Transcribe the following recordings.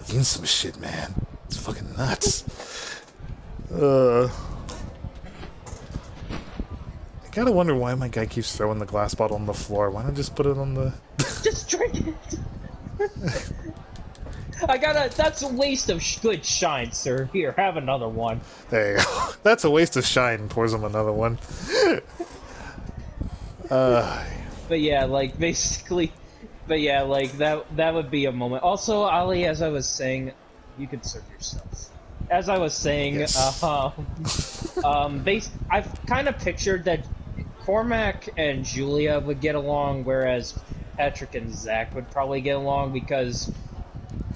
eating some shit, man. It's fucking nuts. I gotta wonder why my guy keeps throwing the glass bottle on the floor. Why not just put it on the... Just drink it! That's a waste of good shine, sir. Here, have another one. There you go. That's a waste of shine. Pours him another one. But yeah, like, basically... But yeah, like, that would be a moment. Also, Ali, as I was saying, you could serve yourself. As I was saying, yes. I've kind of pictured that Cormac and Julia would get along, whereas Patrick and Zach would probably get along, because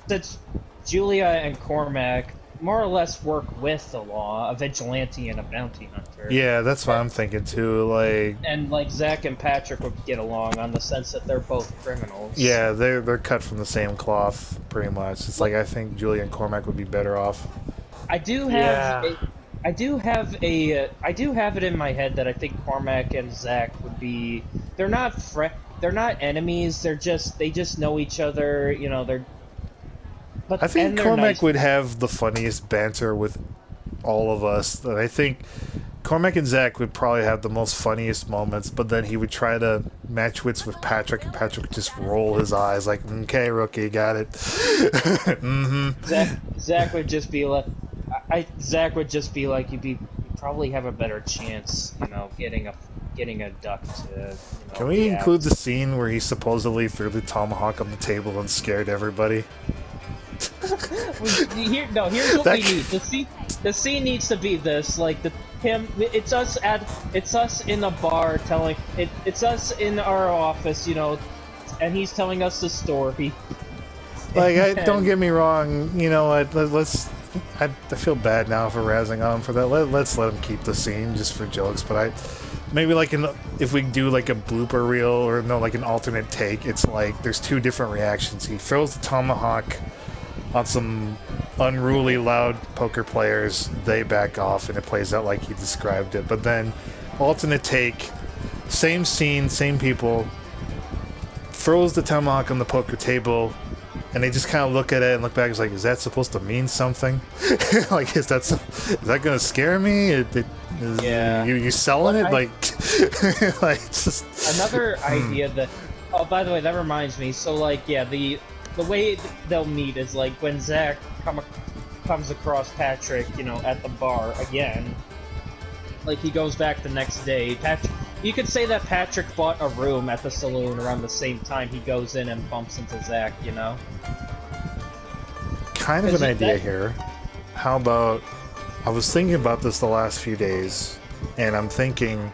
since Julia and Cormac more or less work with the law, a vigilante and a bounty hunter. Yeah, that's what I'm thinking too. Like, and like Zach and Patrick would get along on the sense that they're both criminals. Yeah, they're cut from the same cloth, pretty much. It's like I think Julia and Cormac would be better off. I do have it in my head that I think Cormac and Zach would be. They're not enemies. They just know each other. You know, they're. But I think Cormac nice. would have the funniest banter with all of us. And I think Cormac and Zach would probably have the most funniest moments, but then he would try to match wits with Patrick, and Patrick would just roll his eyes like, "Okay, rookie, got it." Mm-hmm. Zach would just be like, you'd probably have a better chance, you know, getting a duck to. You know, Can we include the scene where he supposedly threw the tomahawk on the table and scared everybody? Here's what we need. The scene needs to be this, like it's us in a bar telling it's us in our office, you know, and he's telling us the story. Like, don't get me wrong, you know what? I feel bad now for razzing on him for that. Let's let him keep the scene just for jokes, but maybe like if we do like a blooper reel or no, like an alternate take, it's like there's two different reactions. He throws the tomahawk on some unruly loud poker players, they back off, and it plays out like he described it. But then, alternate take, same scene, same people, throws the tomahawk on the poker table, and they just kind of look at it and look back. It's like, is that supposed to mean something? Like, is that gonna scare me? Yeah. You selling it? Like, like just... Another idea that. Oh, by the way, that reminds me. So, like, yeah, the way they'll meet is like when Zach comes across Patrick, you know, at the bar again. Like, he goes back the next day. You could say that Patrick bought a room at the saloon around the same time he goes in and bumps into Zach, you know? Kind of an idea here. How about... I was thinking about this the last few days, and I'm thinking...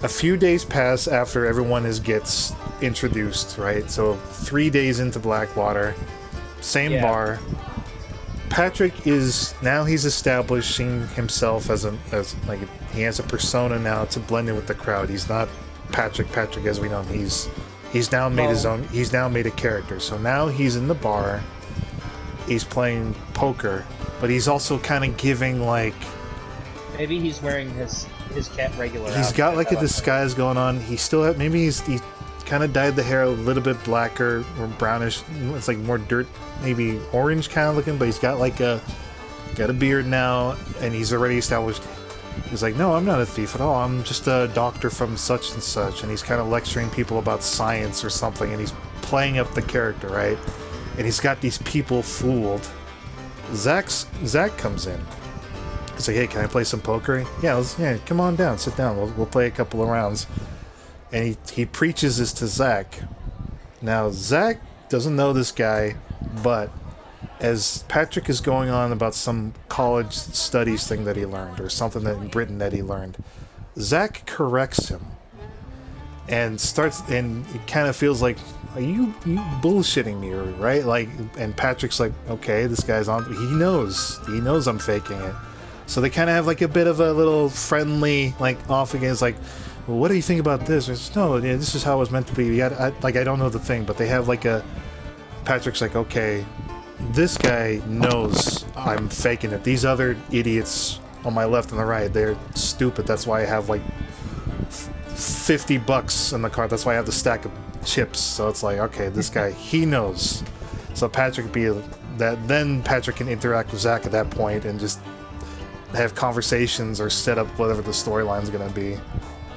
A few days pass after everyone gets introduced, right? So 3 days into Blackwater, same bar. Patrick he's establishing himself as like he has a persona now to blend in with the crowd. He's not Patrick as we know him. He's now made his own. He's now made a character. So now he's in the bar. He's playing poker, but he's also kind of giving like. Maybe he's wearing his regular. He's got like a disguise going on. He still he kind of dyed the hair a little bit blacker or brownish. It's like more dirt, maybe orange kind of looking, but he's got like got a beard now, and he's already established. He's like, no, I'm not a thief at all. I'm just a doctor from such and such, and he's kind of lecturing people about science or something, and he's playing up the character, right? And he's got these people fooled. Zach comes in. He's like, hey, can I play some poker? Yeah, come on down, sit down. We'll play a couple of rounds. And he preaches this to Zach. Now, Zach doesn't know this guy, but as Patrick is going on about some college studies thing that he learned, or something that in Britain that he learned, Zach corrects him. And it kind of feels like, are you bullshitting me, right? Like, and Patrick's like, okay, this guy's on. He knows I'm faking it. So they kind of have like a bit of a little friendly, like off against, like, well, what do you think about this? It's, no, yeah, this is how it was meant to be. I don't know the thing, but they have like Patrick's like, okay, this guy knows I'm faking it. These other idiots on my left and the right, they're stupid. That's why I have like $50 in the cart. That's why I have the stack of chips. So it's like, okay, this guy, he knows. So Patrick be that. Then Patrick can interact with Zach at that point and just have conversations or set up whatever the storyline's gonna be.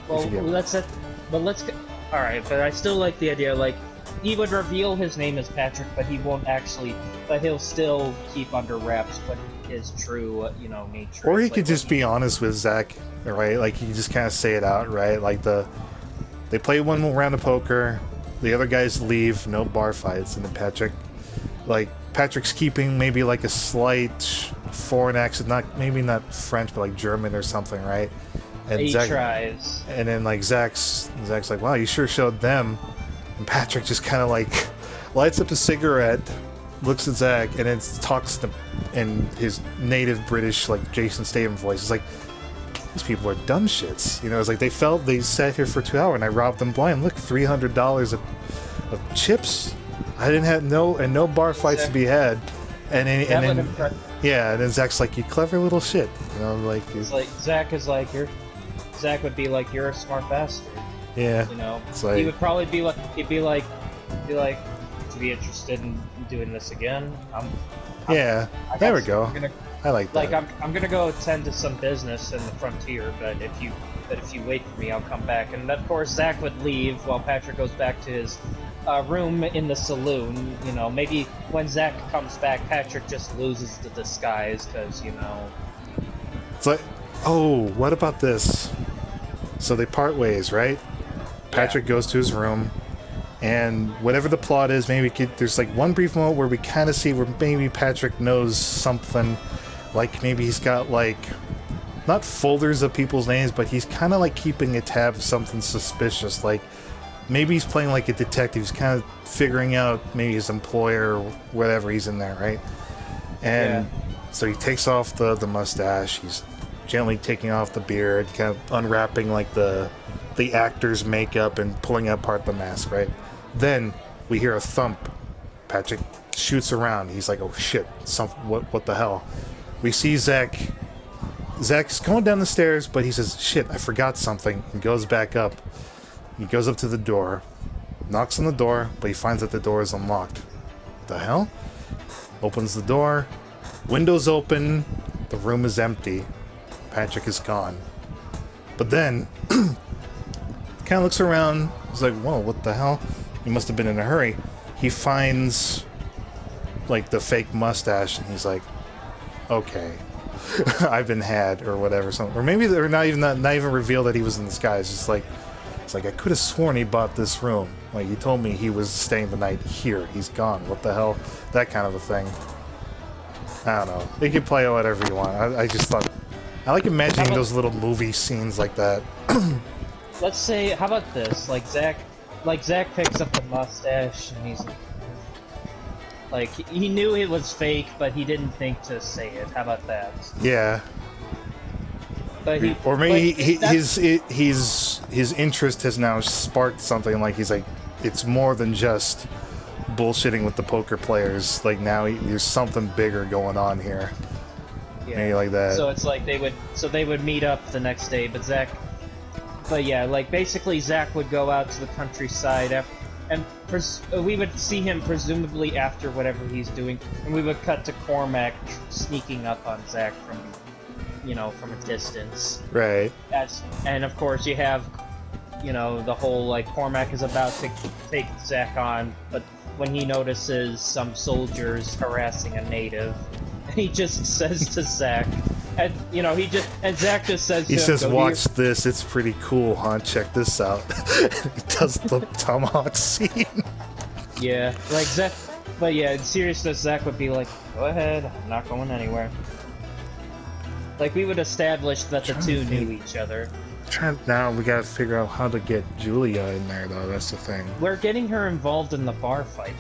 Well, all right, but I still like the idea. Like, he would reveal his name as Patrick, but he won't actually. But he'll still keep under wraps what his true, nature. Or he is. could just be honest with Zach, right? Like he just kind of say it out, right? Like they play one round of poker, the other guys leave, no bar fights, and then Patrick's keeping maybe like a slight foreign accent, maybe not French, but like German or something, right? And he Zach tries. And then like Zach's like, wow, you sure showed them. And Patrick just kind of like lights up a cigarette, looks at Zach, and then talks in his native British, like Jason Statham voice. It's like, these people are dumb shits. It's like they sat here for 2 hours and I robbed them blind. Look, $300 of chips. I didn't have no bar fights to be had. And then Zach's like, you clever little shit. It's like Zach is like, Zach would be like, you're a smart bastard. Yeah. It's like, he would probably be like, to be interested in doing this again. There we go. I like that. Like, I'm gonna go attend to some business in the frontier, but if you wait for me, I'll come back. And of course, Zach would leave while Patrick goes back to his room in the saloon. Maybe when Zach comes back, Patrick just loses the disguise because It's like, oh, what about this? So they part ways, right? Patrick goes to his room, and whatever the plot is, there's like one brief moment where we kind of see where maybe Patrick knows something. Like maybe he's got like not folders of people's names, but he's kind of like keeping a tab of something suspicious. Like maybe he's playing like a detective. He's kind of figuring out maybe his employer or whatever he's in there, right? And so he takes off the mustache. He's gently taking off the beard, kind of unwrapping like the actor's makeup and pulling apart the mask, right? Then we hear a thump. Patrick shoots around. He's like, oh shit, what the hell? We see Zach's going down the stairs, but he says, shit, I forgot something, and goes back up. He goes up to the door, knocks on the door, but he finds that the door is unlocked. The hell? Opens the door, windows open, the room is empty. Patrick is gone. But then, kind of looks around, he's like, whoa, what the hell? He must have been in a hurry. He finds, like, the fake mustache, and he's like, okay, I've been had, or whatever. Or maybe they're not even reveal that he was in disguise. It's like I could have sworn he bought this room. Like, he told me he was staying the night here. He's gone. What the hell? That kind of a thing. I don't know. You can play whatever you want. I just thought, I like imagining those little movie scenes like that. Let's say, how about this? Like Zach picks up the mustache and he's like, he knew it was fake, but he didn't think to say it. How about that? Yeah. But his interest has now sparked something. Like he's like, it's more than just bullshitting with the poker players. Like now there's something bigger going on here. Yeah. Maybe like that. So it's like they would meet up the next day, but yeah, like basically Zach would go out to the countryside and we would see him presumably after whatever he's doing, and we would cut to Cormac sneaking up on Zach from a distance. Right. And of course you have, the whole like Cormac is about to take Zach on, but when he notices some soldiers harassing a native, he just says to Zach, and Zach just says to him, says, watch this, it's pretty cool, huh? Check this out. He does the tomahawk scene. Yeah, like Zach, but yeah, in seriousness, Zach would be like, go ahead, I'm not going anywhere. Like, we would establish that the two knew each other. Now we gotta figure out how to get Julia in there, though. That's the thing. We're getting her involved in the bar fight.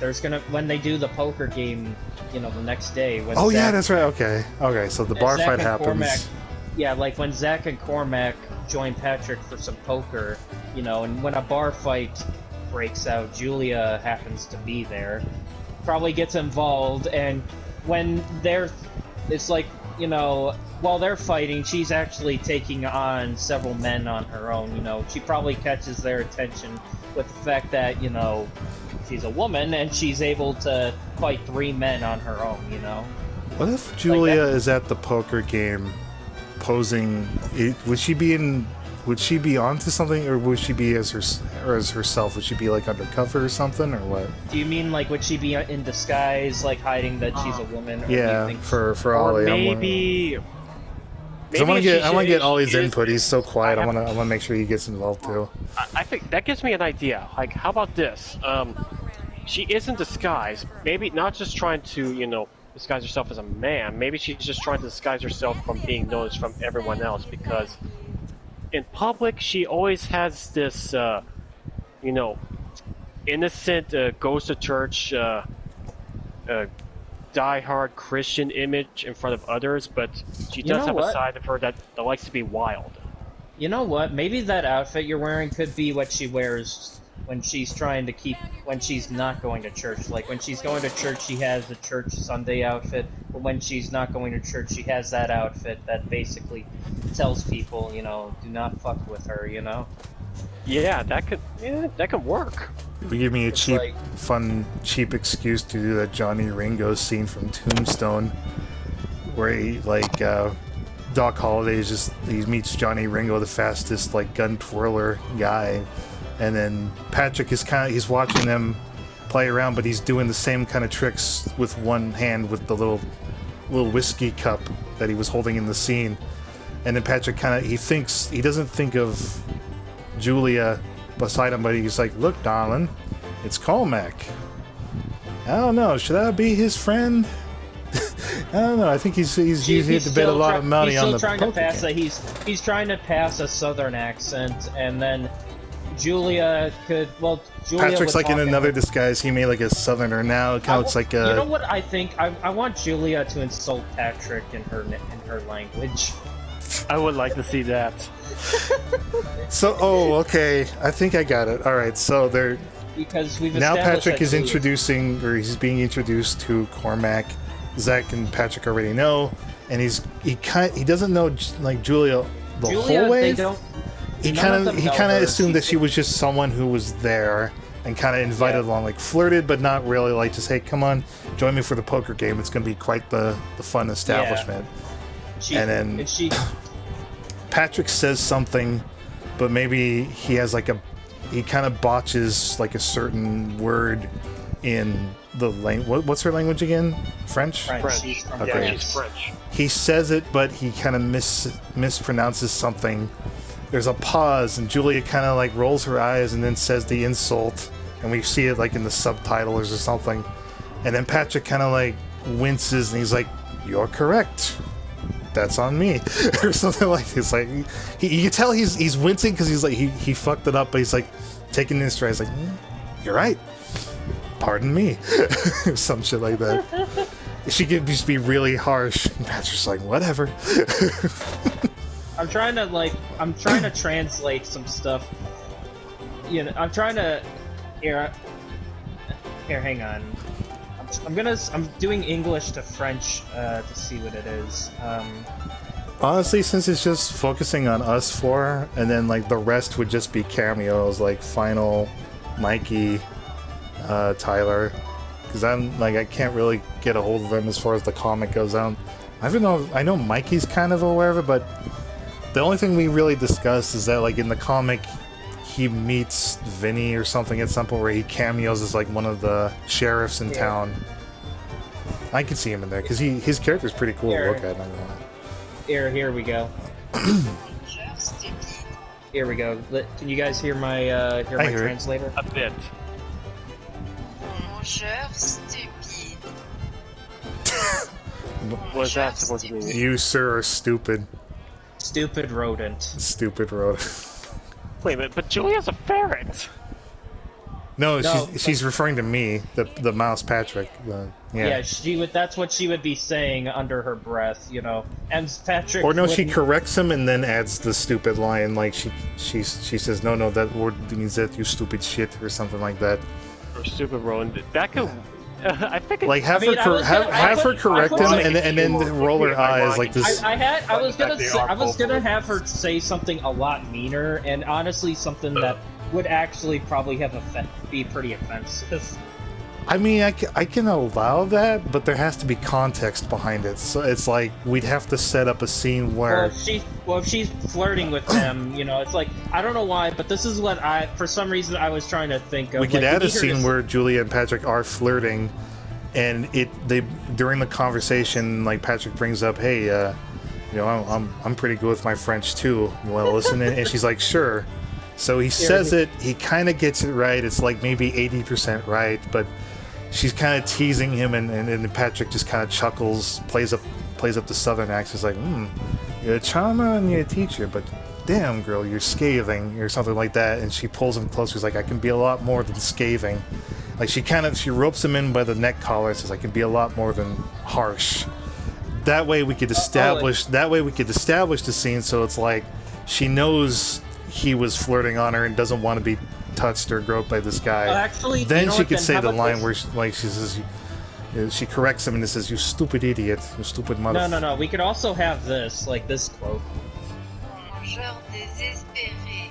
When they do the poker game, the next day. Yeah, that's right. Okay, so the bar fight happens. Like when Zach and Cormac join Patrick for some poker, and when a bar fight breaks out, Julia happens to be there, probably gets involved, and when it's like, while they're fighting, she's actually taking on several men on her own. She probably catches their attention with the fact that, she's a woman and she's able to fight 3 men on her own, you know? What if Julia is at the poker game posing? Would she be onto something, or would she be as herself? Would she be like undercover or something, or what? Do you mean like would she be in disguise, like hiding that she's a woman? Or Yeah, do you think for Or Ollie. maybe I want to get Ollie's is- input. He's so quiet. I want to make sure he gets involved too. I think that gives me an idea. Like, how about this? She is in disguise. Maybe not just trying to, disguise herself as a man. Maybe she's just trying to disguise herself from being noticed from everyone else, because in public she always has this, innocent, goes to church, die-hard Christian image in front of others, but she does have a side of her that likes to be wild. You know what? Maybe that outfit you're wearing could be what she wears when she's when she's not going to church. Like, when she's going to church, she has the church Sunday outfit, but when she's not going to church, she has that outfit that basically tells people, do not fuck with her, Yeah, that could work. You give me a It's cheap, like- fun, cheap excuse to do that Johnny Ringo scene from Tombstone, where he, Doc Holliday he meets Johnny Ringo, the fastest, gun twirler guy, and then Patrick is he's watching them play around, but he's doing the same kind of tricks with one hand with the little whiskey cup that he was holding in the scene, and then Patrick he doesn't think of Julia beside him, but he's like, "Look, darling, it's Colmac. I don't know, should I be his friend?" I don't know. I think he's here to bet a lot of money on the poker game. He's trying to pass a southern accent, and then Julia could. Well, Julia Patrick's would in talk another disguise. He made a southerner now. It kind of looks like a. You know what I think? I want Julia to insult Patrick in her language. I would like to see that. So, okay. I think I got it. All right. So Because we've now established Patrick that is he's being introduced to Cormac. Zach and Patrick already know, and he doesn't know Julia the whole way. He kind of assumed that she was just someone who was there and kind of invited along, flirted, but not really just, hey, come on, join me for the poker game. It's going to be quite the fun establishment. Yeah. And then Patrick says something, but maybe he has he kind of botches a certain word in the language. What's her language again? French? French. Okay. Yeah, she's French. He says it, but he kind of mispronounces something. There's a pause, and Julia kind of rolls her eyes and then says the insult, and we see it in the subtitles or something. And then Patrick kind of winces, and he's like, "You're correct. That's on me," or something like this. You can tell he's wincing because he's he fucked it up, but he's taking it in stride. He's like, "You're right. Pardon me," or some shit like that. She could just be really harsh. And Patrick's like, "Whatever." I'm trying to translate some stuff. I'm trying to. Here, hang on. I'm doing English to French to see what it is. Honestly, since it's just focusing on us four, and then the rest would just be cameos, Final, Mikey, Tyler, because I can't really get a hold of them as far as the comic goes. I know Mikey's kind of aware of it, but the only thing we really discussed is that in the comic he meets Vinny or something at some point where he cameos as one of the sheriffs in town. I can see him in there because his character's pretty cool to look at. Here we go. Here we go. Can you guys hear my translator? A bit. What's that supposed to mean? You, sir, are stupid. Stupid rodent. Stupid rodent. Wait a minute, but Julia's a ferret! No, she's referring to me, the mouse Patrick. Yeah, that's what she would be saying under her breath, And Patrick. Or no, she corrects him and then adds the stupid line, she says, no, that word means that, you stupid shit, or something like that. Or stupid rodent. That could. I think. Have her correct him and then roll her eyes like this. I was gonna have her say something a lot meaner, and honestly something that would actually probably be pretty offensive. I mean, I can allow that, but there has to be context behind it. So it's like we'd have to set up a scene where if she's flirting with him, you know, it's like I don't know why, but this is what for some reason I was trying to think of. we could add a scene where Julia and Patrick are flirting, and during the conversation, like Patrick brings up, hey, you know, I'm pretty good with my French too. You want to listen? And she's like, sure. So he says it. He kind of gets it right. It's like maybe 80% right, but she's kind of teasing him, and Patrick just kind of chuckles, plays up the southern accent. He's like, you're a charmer and you're a teacher, but damn, girl, you're scathing, or something like that. And she pulls him closer. She's like, I can be a lot more than scathing. Like she ropes him in by the neck collar. Says, I can be a lot more than harsh. That way we could establish. That way we could establish the scene. So it's like she knows he was flirting on her and doesn't want to be touched or groped by this guy. Actually, then she could say the line where she says, she corrects him and says, "You stupid idiot, you stupid mother." No. We could also have this, like this quote. Rongeur désespéré.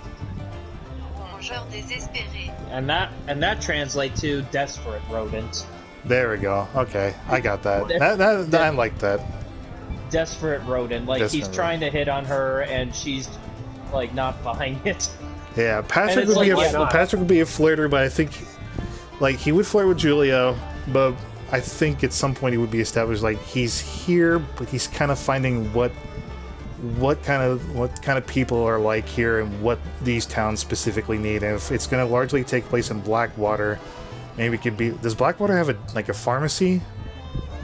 Rongeur désespéré. And that translates to desperate rodent. There we go. Okay, I got that. I like that. Desperate rodent. Like Desperate he's trying to hit on her, and she's like not buying it. Yeah, Patrick would be a flirter, but I think like he would flirt with Julia, but I think at some point he would be established like he's here, but he's kind of finding what kind of people are like here and what these towns specifically need. And if it's going to largely take place in Blackwater, maybe it could be. Does Blackwater have a pharmacy?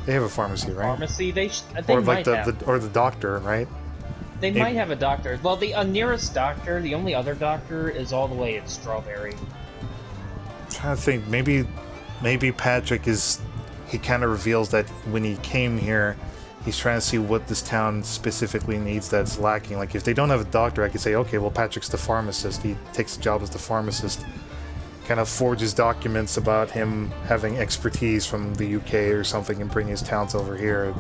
They have a pharmacy, right? Pharmacy? They or might like have. the doctor, right? They might have a doctor. Well, the nearest doctor, the only other doctor, is all the way at Strawberry. I'm trying to think. Maybe Patrick is. He kind of reveals that when he came here, he's trying to see what this town specifically needs that's lacking. Like, if they don't have a doctor, I could say, okay, well, Patrick's the pharmacist. He takes the job as the pharmacist. Kind of forges documents about him having expertise from the UK or something and bring his talents over here.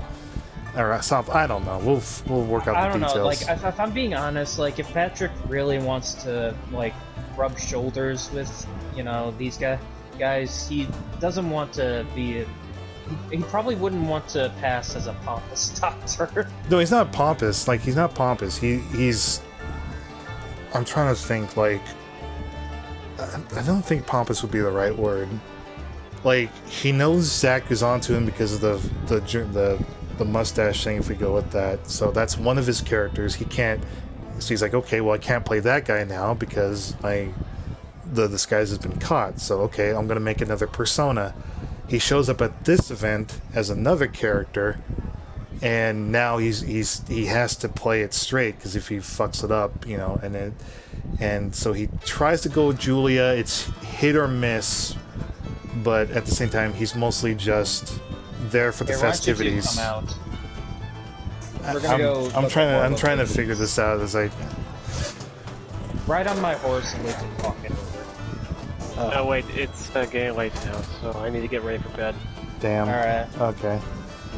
Or something. I don't know. We'll work out the details. I don't know. Like, if I'm being honest, like, if Patrick really wants to, like, rub shoulders with, you know, these guys, he doesn't want to be... He probably wouldn't want to pass as a pompous doctor. No, he's not pompous. Like, he's not pompous. He's... I'm trying to think, like... I don't think pompous would be the right word. Like, he knows Zach is onto him because of the mustache thing, if we go with that. So that's one of his characters. He can't... So he's like, okay, well, I can't play that guy now because the disguise has been caught. So, okay, I'm going to make another persona. He shows up at this event as another character, and now he has to play it straight, because if he fucks it up, you know, and so he tries to go with Julia. It's hit or miss, but at the same time, he's mostly just there for the festivities. We're gonna go. I'm trying to figure this out as I ride on my horse and we can talk it over. Oh wait, it's getting late now, so I need to get ready for bed. Damn. Alright. Okay.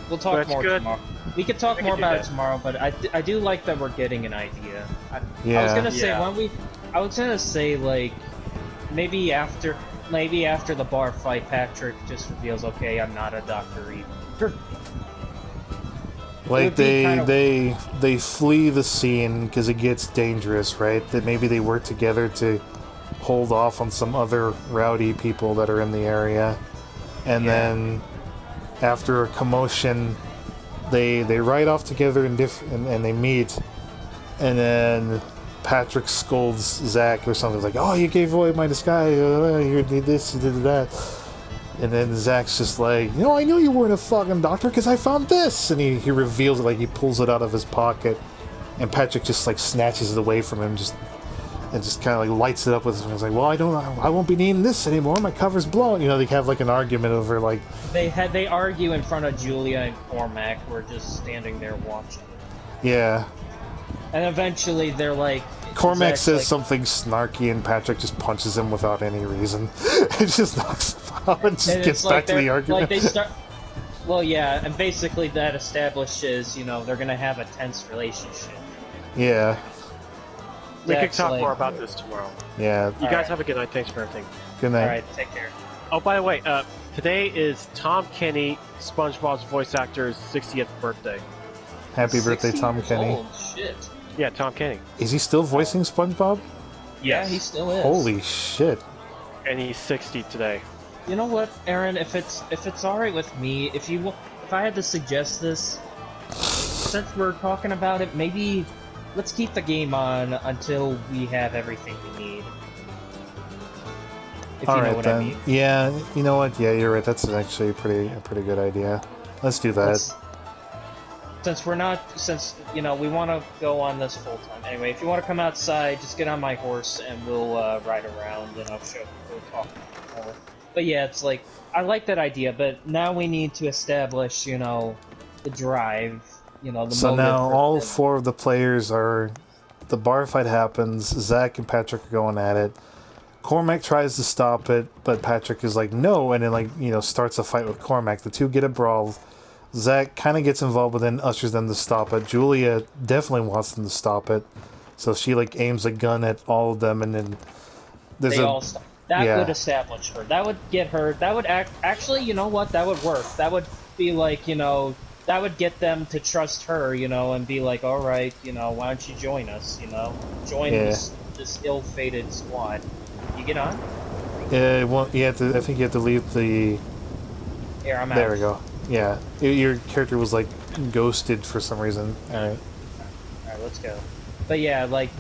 We'll talk more tomorrow. We could talk more about it that. tomorrow, but I do like that we're getting an idea. I Yeah. was gonna say like maybe after the bar fight, Patrick just reveals, okay, I'm not a doctor either. Like they flee the scene because it gets dangerous, right? That maybe they work together to hold off on some other rowdy people that are in the area, and then after a commotion, they ride off together and they meet, and then Patrick scolds Zach or something like, "Oh, you gave away my disguise. You did this, you did that." And then Zach's just like, "You know, I knew you weren't a fucking doctor because I found this." And he reveals it, like he pulls it out of his pocket, and Patrick just like snatches it away from him, just kind of like lights it up with him. He's like, "Well, I won't be needing this anymore. My cover's blown." You know, they have like an argument over like. They argue in front of Julia and Cormac, who are just standing there watching. Yeah. And eventually they're like. Cormac says something snarky, and Patrick just punches him without any reason. It just knocks him out and just gets back to the argument. Like they start. Well, yeah, and basically that establishes, you know, they're gonna have a tense relationship. Yeah. We can Zach's talk like, more about this tomorrow. Yeah. You guys Alright. have a good night. Thanks for everything. Good night. Alright, take care. Oh, by the way, today is Tom Kenny, SpongeBob's voice actor's 60th birthday. Happy birthday, 60 Tom years Kenny. old, shit. Yeah, Tom Kenny. Is he still voicing SpongeBob? Yeah, he still is. Holy shit. And he's 60 today. You know what, Aaron? If it's alright with me, if I had to suggest this, since we're talking about it, maybe let's keep the game on until we have everything we need. If you know Alright what then. I mean. Yeah, you know what? Yeah, you're right. That's actually a pretty good idea. Let's do that. Since you know we want to go on this full time. Anyway, if you want to come outside, just get on my horse and we'll ride around and we'll talk more. But yeah, it's like I like that idea, but now we need to establish, you know, the drive. You know, the So motive now for all the- 4 of the players are... The bar fight happens, Zach and Patrick are going at it. Cormac tries to stop it, but Patrick is like, no, and then, like, you know, starts a fight with Cormac. The two get a brawl. Zach kind of gets involved, but then ushers them to stop it. Julia definitely wants them to stop it. So she, like, aims a gun at all of them, and then there's they all stop. That yeah. would establish her. That would get her. That would actually, you know what? That would work. That would be like, you know, that would get them to trust her, you know, and be like, all right, you know, why don't you join us? You know, join this ill-fated squad. You get on? well, you have to. I think you have to leave the... Here, I'm out. There we go. Yeah. Your character was, like, ghosted for some reason. Alright. Alright, let's go. But yeah, like,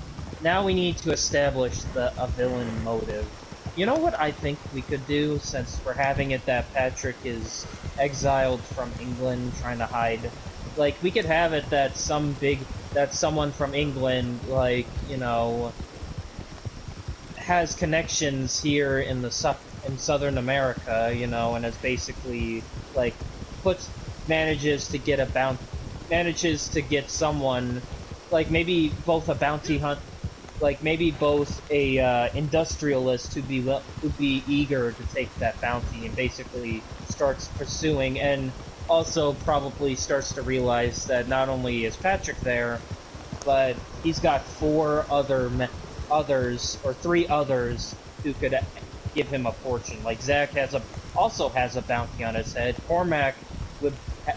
now we need to establish a villain motive. You know what I think we could do, since we're having it that Patrick is exiled from England, trying to hide? Like, we could have it that someone from England, like, you know, has connections here in in Southern America, you know, and is basically, like, manages to get someone, like, maybe both a bounty hunt, like maybe both a industrialist who'd be eager to take that bounty and basically starts pursuing, and also probably starts to realize that not only is Patrick there, but he's got 3 others who could give him a fortune. Like Zach also has a bounty on his head. Cormac would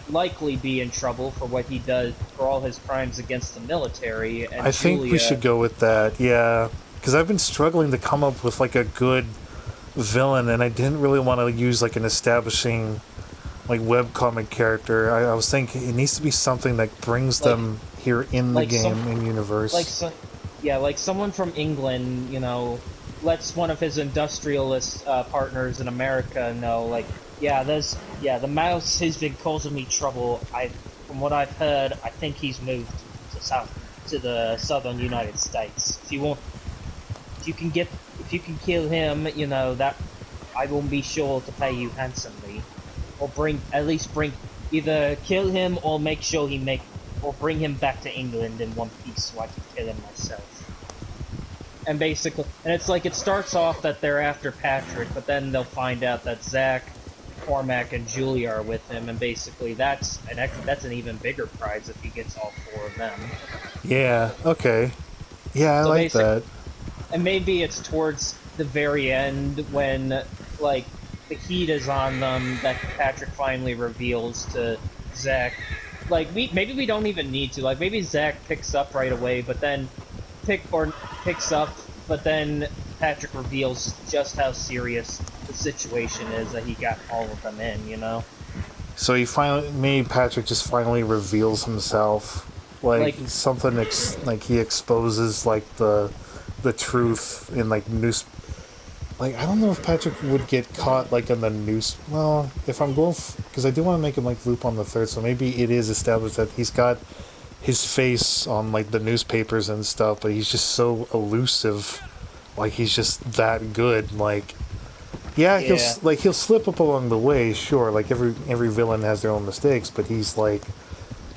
likely be in trouble for what he does, for all his crimes against the military. And I think we should go with that, yeah. Because I've been struggling to come up with, like, a good villain, and I didn't really want to use, like, an establishing, like, webcomic character. I was thinking it needs to be something that brings them here in the game, in universe. Like someone from England, you know, lets one of his industrialist partners in America know, like, the mouse has been causing me trouble. From what I've heard, I think he's moved to the southern United States. If you can kill him, you know, that I will be sure to pay you handsomely, or either kill him or make sure or bring him back to England in one piece so I can kill him myself. And basically, it's like it starts off that they're after Patrick, but then they'll find out that Zach, Cormac, and Julia are with him, and basically that's an even bigger prize if he gets all 4 of them. Yeah, okay. Yeah, I like that. And maybe it's towards the very end when, like, the heat is on them that Patrick finally reveals to Zach. Like, maybe we don't even need to. Like, maybe Zach picks up right away, but then Patrick reveals just how serious the situation is that he got all of them in, you know? So Patrick just finally reveals himself. Like something, like he exposes, like, the truth in, like, news. Like, I don't know if Patrick would get caught, like, in the news. Well, if I'm going, because I do want to make him, like, loop on the 3rd, so maybe it is established that he's got his face on, like, the newspapers and stuff, but he's just so elusive. Like, he's just that good. Like, he'll slip up along the way, sure. Like, every villain has their own mistakes, but he's like,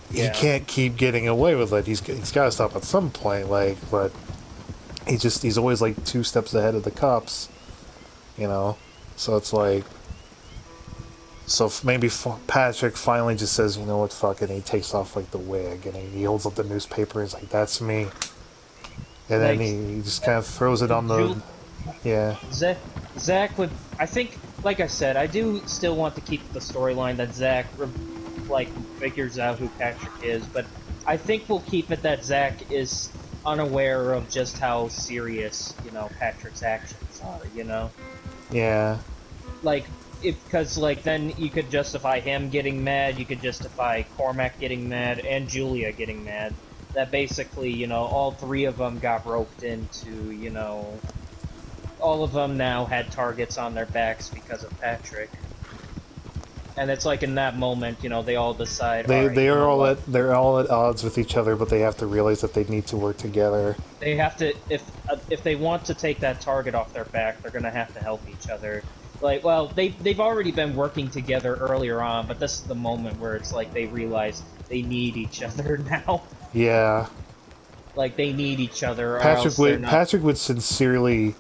he can't keep getting away with it. He's got to stop at some point. Like, but he's always, like, 2 steps ahead of the cops. You know, so it's like, so maybe Patrick finally just says, you know what, fuck it, and he takes off, like, the wig, and he holds up the newspaper, and he's like, that's me. And Like, then he just kind of throws it on the... Jul- Yeah. Zach would. I think, like I said, I do still want to keep the storyline that Zach, like, figures out who Patrick is, but I think we'll keep it that Zach is unaware of just how serious, Patrick's actions are, Yeah. Like, because, like, then you could justify him getting mad, you could justify Cormac getting mad, and Julia getting mad. That basically, all three of them got roped into, all of them now had targets on their backs because of Patrick. And it's like in that moment, they all decide. They're all at odds with each other, but they have to realize that they need to work together. They have to, if they want to take that target off their back, they're gonna have to help each other. Like, well, they've already been working together earlier on, but this is the moment where it's like they realize they need each other now. Yeah. Like, they need each other. Patrick would sincerely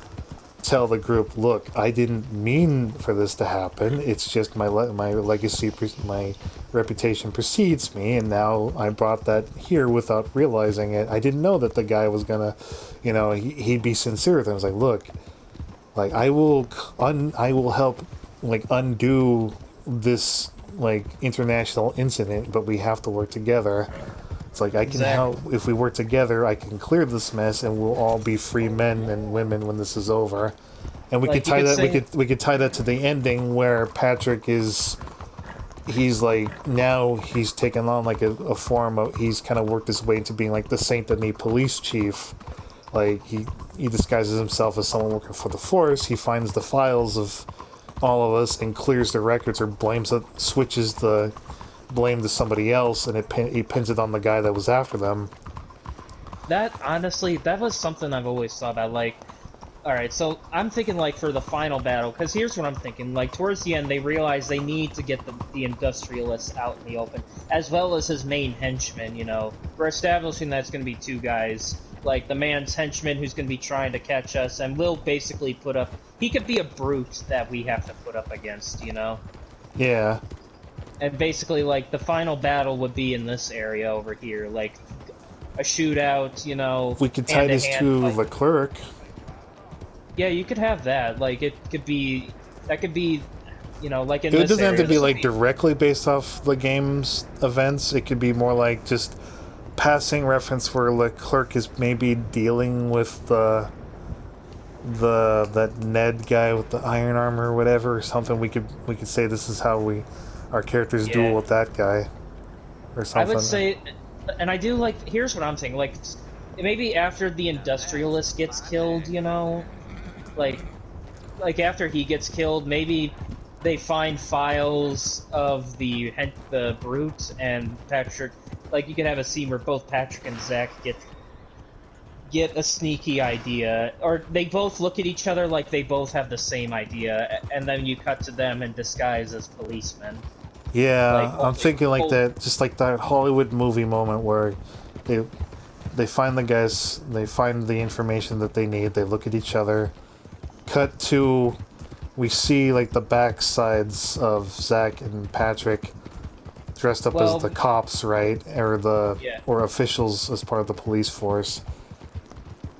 tell the group, "Look, I didn't mean for this to happen. It's just my legacy, my reputation precedes me, and now I brought that here without realizing it. I didn't know that the guy was gonna, he'd be sincere with him. I was like, look, like I will help, like, undo this, like, international incident, but we have to work together." It's like, I can help. If we work together, I can clear this mess, and we'll all be free men and women when this is over. And we could tie that. We could tie that to the ending where Patrick he's like, now he's taken on like a form of, he's kind of worked his way into being like the Saint Denis police chief. Like he disguises himself as someone working for the force. He finds the files of all of us and clears the records, or switches the blame to somebody else, and he pins it on the guy that was after them. That, honestly, that was something I've always thought about. Like, alright, so I'm thinking, like, for the final battle, because here's what I'm thinking. Like, towards the end, they realize they need to get the industrialist out in the open, as well as his main henchman, We're establishing that it's going to be two guys. Like, the man's henchman who's going to be trying to catch us, and we'll basically put up... He could be a brute that we have to put up against, Yeah. And basically, like, the final battle would be in this area over here, like, a shootout, We could tie this to Leclerc. Yeah, you could have that. Like, that could be, like, in this area. It doesn't have to be, like, directly based off the game's events. It could be more like just passing reference where Leclerc is maybe dealing with that Ned guy with the iron armor or whatever, or something. We could say this is how our characters duel with that guy, or something. I would say, and I do like. Here's what I'm thinking. Like, maybe after the industrialist gets killed, like after he gets killed, maybe they find files of the brute and Patrick. Like, you could have a scene where both Patrick and Zach get a sneaky idea, or they both look at each other like they both have the same idea, and then you cut to them in disguise as policemen. Yeah, Like, I'm thinking like that, just like that Hollywood movie moment where they find the guys, they find the information that they need, they look at each other, cut to, we see like the back sides of Zach and Patrick dressed up as the cops, right? Or officials as part of the police force.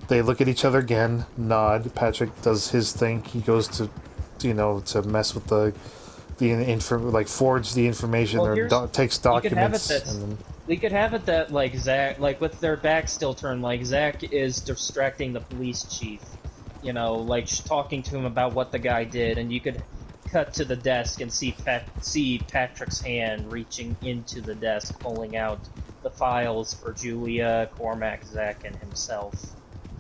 They look at each other again, nod. Patrick does his thing. He goes to mess with forge the information, or takes documents. We could have it that, like, Zach, like, with their backs still turned, like, Zach is distracting the police chief, like, talking to him about what the guy did, and you could cut to the desk and see Patrick's hand reaching into the desk, pulling out the files for Julia, Cormac, Zach, and himself.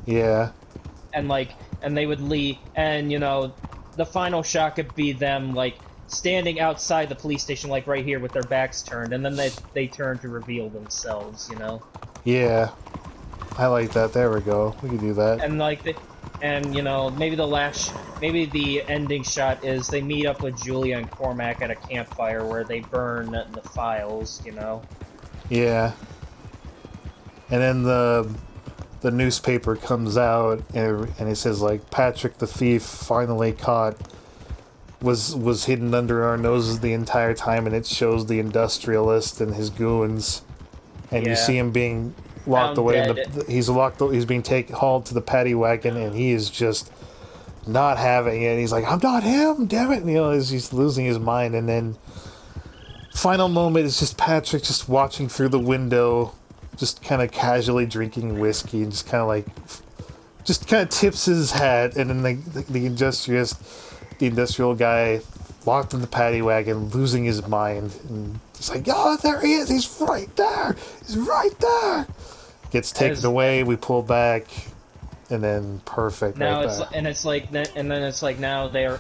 Yeah. And, like, and they would leave, and, the final shot could be them, like, standing outside the police station, like right here, with their backs turned, and then they turn to reveal themselves, Yeah. I like that. There we go. We can do that. And, like, maybe the ending shot is they meet up with Julia and Cormac at a campfire where they burn the files, Yeah. And then the newspaper comes out, and it says, like, Patrick the thief finally caught, was hidden under our noses the entire time, and it shows the industrialist and his goons, and you see him being locked Found away in dead. he's being hauled to the paddy wagon, and he is just not having it. He's like, I'm not him, damn it. As he's losing his mind, and then final moment is just Patrick just watching through the window, just kind of casually drinking whiskey, and just kind of tips his hat, and then the industrial guy locked in the paddy wagon, losing his mind, and it's like, oh, there he is, he's right there, gets taken away, we pull back, and then perfect. Now right it's back. and it's like and then it's like now they're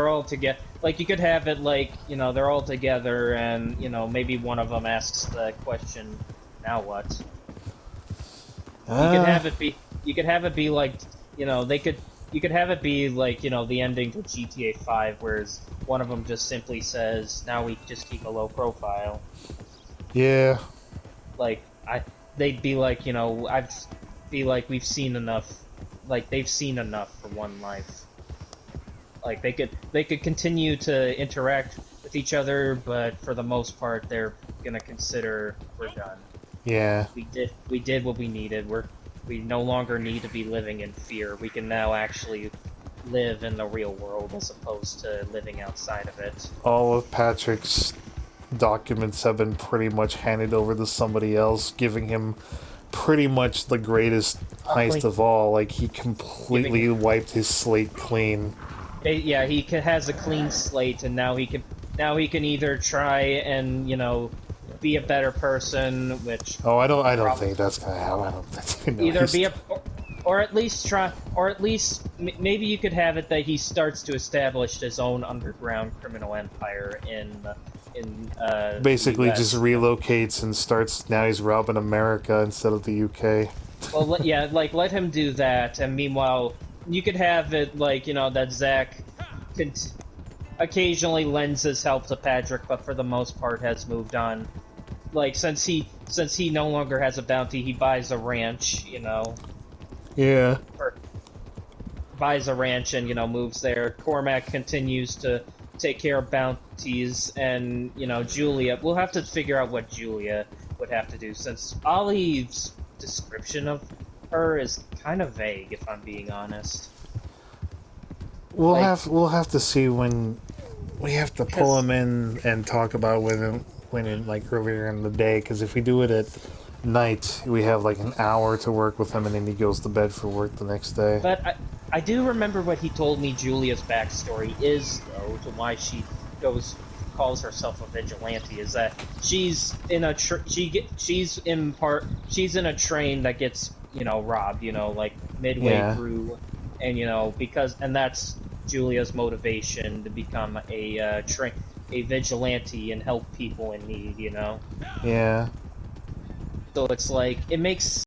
all together. Like you could have it like they're all together, and maybe one of them asks the question, now what? You could have it be. You could have it be like they could. You could have it be like the ending to GTA 5, whereas one of them just simply says, "Now we just keep a low profile." Yeah. Like they'd be like I'd be like we've seen enough. Like they've seen enough for one life. Like they could continue to interact with each other, but for the most part, they're gonna consider we're done. Yeah. We did what we needed. We no longer need to be living in fear. We can now actually live in the real world as opposed to living outside of it. All of Patrick's documents have been pretty much handed over to somebody else, giving him pretty much the greatest heist of all. Like, he completely wiped his slate clean. Yeah, he has a clean slate, and now he can either try and be a better person, which I don't think that's gonna happen. I don't think either be or at least try, or at least maybe you could have it that he starts to establish his own underground criminal empire in basically the US. just relocates and starts. Now he's robbing America instead of the UK. Well, yeah, like let him do that, and meanwhile you could have it like that Zach occasionally lends his help to Patrick, but for the most part has moved on. Like since he no longer has a bounty, he buys a ranch, Yeah. or buys a ranch and moves there. Cormac continues to take care of bounties, and Julia. We'll have to figure out what Julia would have to do, since Ollie's description of her is kind of vague, if I'm being honest. We'll have to see when we have to pull him in and talk about when in like earlier in the day, because if we do it at night, we have like an hour to work with him, and then he goes to bed for work the next day. But I do remember what he told me Julia's backstory is, though, to why she calls herself a vigilante, is that she's in a she's in a train that gets robbed, like midway through, and that's Julia's motivation to become a vigilante and help people in need, Yeah. So it's like it makes